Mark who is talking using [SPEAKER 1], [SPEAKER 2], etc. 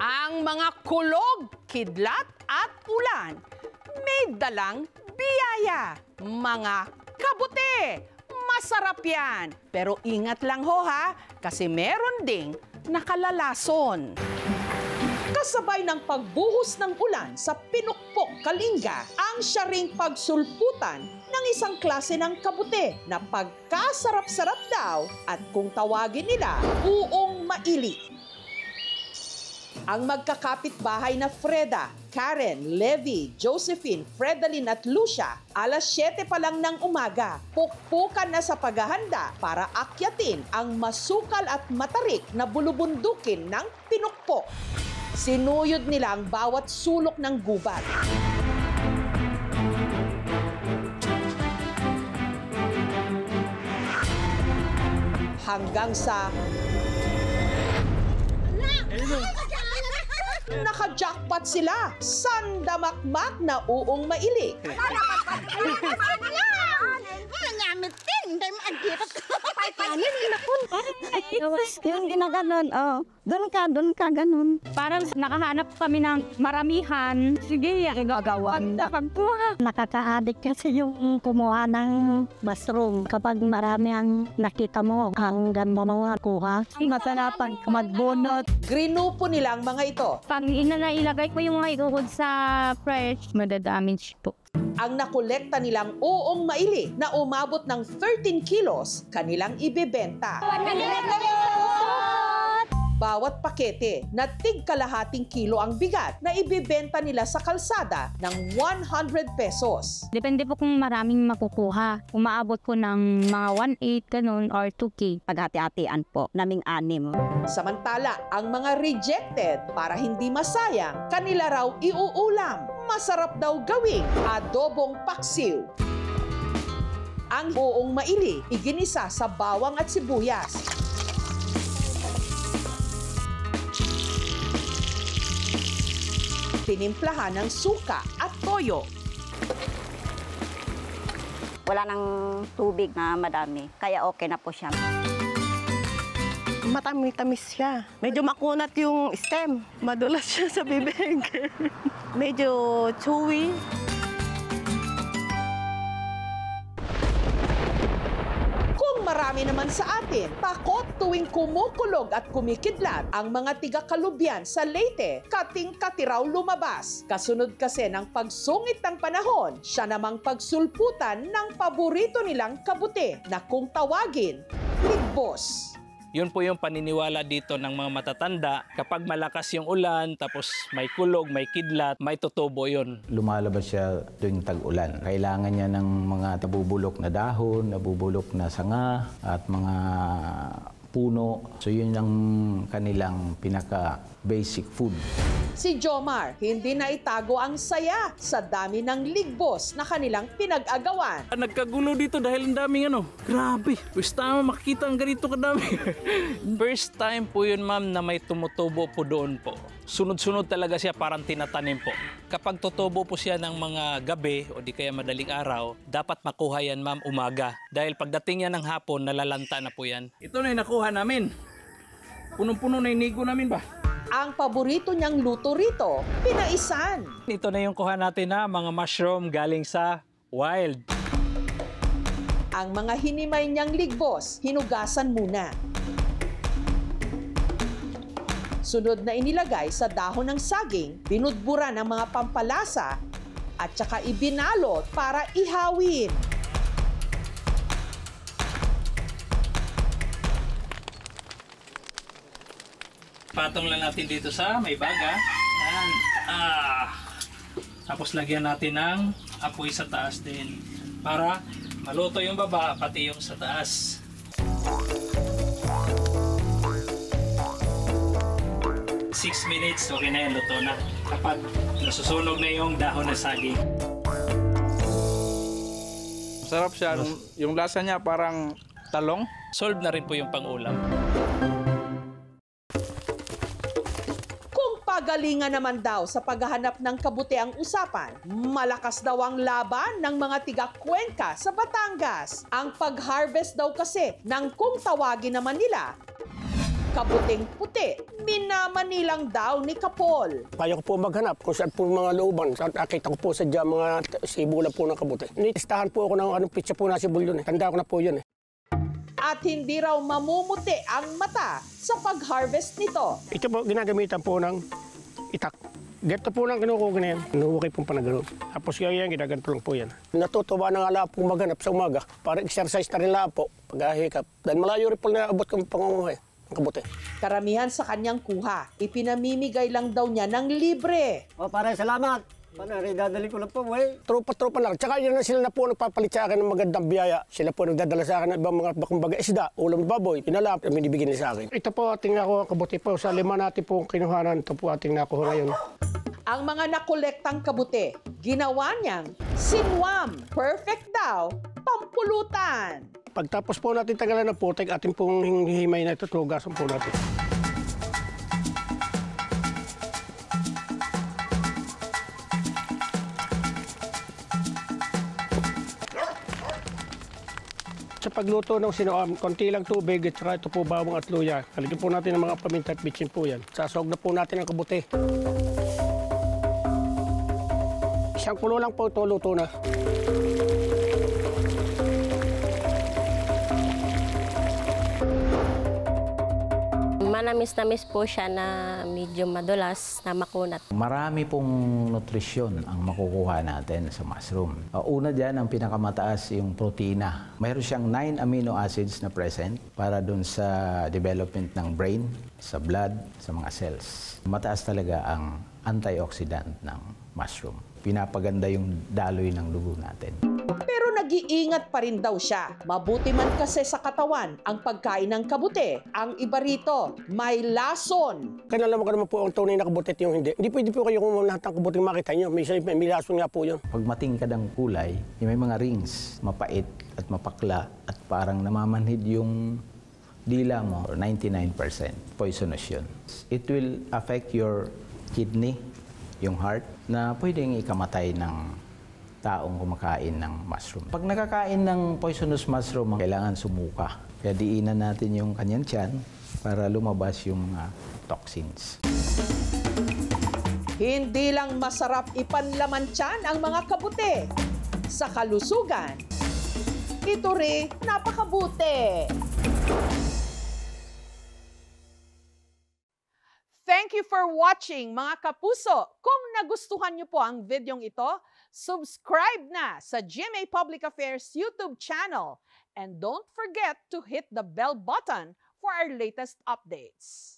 [SPEAKER 1] Ang mga kulog, kidlat at ulan may dalang biyaya. Mga kabute, masarap yan. Pero ingat lang ho ha, kasi meron ding nakalalason. Kasabay ng pagbuhos ng ulan sa Pinukpok, Kalinga, ang siya ring pagsulputan ng isang klase ng kabute na pagkasarap-sarap daw at kung tawagin nila, uong maili. Ang magkakapit-bahay na Freda, Karen, Levi, Josephine, Fredalyn at Lucia, alas 7 pa lang ng umaga, pukpukan na sa paghahanda para akyatin ang masukal at matarik na bulubundukin ng Pinukpok. Sinuyod nila ang bawat sulok ng gubat. Hanggang sa naka-jackpot sila. Sandamakmak na uong maili.
[SPEAKER 2] Yung ginaganon, doon ka, ganun. Parang nakahanap kami ng maramihan. Sige, gagawan. Nakaka-addict kasi yung kumuha ng mushroom. Kapag marami ang nakita mo, ang ganda mo kuha. Masarapan magbunot.
[SPEAKER 1] Grinupo nila ang mga ito.
[SPEAKER 2] Pag inailagay ko yung mga ikuhod sa fresh, madadamage po.
[SPEAKER 1] Ang nakolekta nilang uong maili na umabot ng 13 kilos, kanilang ibebenta. Bawat pakete na tig-kalahating kilo ang bigat na ibebenta nila sa kalsada ng 100 pesos.
[SPEAKER 2] Depende po kung maraming makukuha. Umaabot po ng mga 1.8 ganun or 2K.
[SPEAKER 3] Paghati-hatian po, naming 6.
[SPEAKER 1] Samantala, ang mga rejected, para hindi masayang, kanila raw iuulam. Masarap daw gawing adobong paksiw. Ang uong maili, iginisa sa bawang at sibuyas. Tinimplahan ng suka at toyo.
[SPEAKER 3] Wala nang tubig na madami, kaya okay na po siya.
[SPEAKER 4] Matamis siya. Medyo makunat yung stem. Madulas siya sa bibig. Medyo chewy.
[SPEAKER 1] Marami naman sa atin, takot tuwing kumukulog at kumikidlat ang mga tiga-Kalubyan sa Leyte, kating-katiraw lumabas. Kasunod kasi ng pagsungit ng panahon, siya namang pagsulputan ng paborito nilang kabute na kung tawagin, ligbos.
[SPEAKER 5] Yun po yung paniniwala dito ng mga matatanda. Kapag malakas yung ulan, tapos may kulog, may kidlat, may tutubo yun.
[SPEAKER 6] Lumalabas siya tuwing tag-ulan. Kailangan niya ng mga nabubulok na dahon, nabubulok na sanga, at mga puno. So yun ang kanilang pinaka-basic food.
[SPEAKER 1] Si Jomar, hindi na itago ang saya sa dami ng ligbos na kanilang pinag-agawan.
[SPEAKER 5] Nagkagulo dito dahil ang daming Grabe, first time makikita ang ganito kadami. First time po yun, ma'am, na may tumutubo po doon po. Sunod-sunod talaga siya, parang tinatanim po. Kapag tutubo po siya ng mga gabi o di kaya madaling araw, dapat makuha yan, ma'am, umaga. Dahil pagdating yan ng hapon, nalalanta na po yan. Ito na yung nakuha namin. Punong-puno na yung nigo namin ba?
[SPEAKER 1] Ang paborito niyang luto rito, pinaisan.
[SPEAKER 5] Ito na yung kuha natin na mga mushroom galing sa wild.
[SPEAKER 1] Ang mga hinimay niyang ligbos, hinugasan muna. Sunod na inilagay sa dahon ng saging, binudbura ng mga pampalasa at saka ibinalot para ihawin.
[SPEAKER 5] Patong lang natin dito sa may baga. Yan. Tapos lagyan natin ng apoy sa taas din para maluto yung baba pati yung sa taas. Six minutes, okay na yan, luto na. Kapag nasusunog na yung dahon ng saging.
[SPEAKER 7] Sarap siya. Yung lasa niya parang talong.
[SPEAKER 5] Solve na rin po yung pang-ulam.
[SPEAKER 1] Pagalingan naman daw sa paghahanap ng kabute ang usapan. Malakas daw ang laban ng mga tiga-Cuenca sa Batangas. Ang pag-harvest daw kasi ng kung tawagin naman nila, kabuting puti, minamanilang daw ni Kapol.
[SPEAKER 8] Kaya ko po maghanap kung saan po mga looban. Nakita ko po sadya mga sibulan po ng kabuti. Nitistahan po ako ng anong pitsa po na sibul yun. Tanda ko na po yun.
[SPEAKER 1] At hindi raw mamumuti ang mata sa pag-harvest nito.
[SPEAKER 8] Ito po, ginagamitan po ng itak. Ganito po nang kinukuha na yan. Inuukay po pa na gano'n. Tapos kaya yan, ginaganto lang po yan. Natutuwa na nga lang po maghanap sa umaga. Para exercise na rin lang po pag-ahikap. Dahil malayo rin po na abot kong pangunguhay ng kabuti.
[SPEAKER 1] Karamihan sa kanyang kuha, ipinamimigay lang daw niya ng libre.
[SPEAKER 9] O, pare, salamat. Pare, dadali ko lang po, boy.
[SPEAKER 8] Tropa-tropa lang. Tsaka yan na sila na po nagpapalit sa akin ng magandang biyaya. Sila po nagdadala sa akin ng ibang mga kumbaga isda, ulam baboy, pinalap, binibigyan nila sa akin. Ito po ating nakuha kabuti po. Sa 5 natin po kinuhanan, ito po ating nakuha ngayon.
[SPEAKER 1] Ang mga nakolektang kabuti, ginawa niyang sinwam. Perfect daw, pampulutan.
[SPEAKER 8] Pagtapos po natin tagalan ng putik, ating pong hihimay na ito, tugasan po natin. Sa pagluto ng sinuam, konti lang tubig at saka ito po bawang at luya. Halagyan po natin ng mga paminta at bitsin po yan. Sasawag na po natin ang kabuti. Isang kulo lang po ito, luto na.
[SPEAKER 2] Manamis-namis po siya na medyo madulas na makunat.
[SPEAKER 6] Marami pong nutrisyon ang makukuha natin sa mushroom. Una dyan, ang pinakamataas yung protina. Mayroon siyang 9 amino acids na present para dun sa development ng brain, sa blood, sa mga cells. Mataas talaga ang antioxidant ng mushroom. Pinapaganda yung daloy ng dugo natin.
[SPEAKER 1] Pero nag-iingat pa rin daw siya. Mabuti man kasi sa katawan ang pagkain ng kabuti. Ang iba rito, may lason.
[SPEAKER 8] Kaya alam ko naman po ang tunay na kabuti at yung hindi. Hindi pwede po kayo kung lahat ng kabuti makita nyo. May lason nga po yun.
[SPEAKER 6] Pag matingkad ang kulay, yung may mga rings, mapait at mapakla at parang namamanhid yung dila mo, 99% poisonous yun. It will affect your kidney, yung heart, na pwedeng ikamatay ng taong kumakain ng mushroom. Pag nakakain ng poisonous mushroom, kailangan sumuka. Kaya diinan natin yung kanyang tiyan para lumabas yung mga toxins.
[SPEAKER 1] Hindi lang masarap ipanlaman tiyan ang mga kabuti. Sa kalusugan, ito rin napakabuti. Thank you for watching, mga kapuso. Kung nagustuhan niyo po ang videong ito, subscribe na sa GMA Public Affairs YouTube channel. And don't forget to hit the bell button for our latest updates.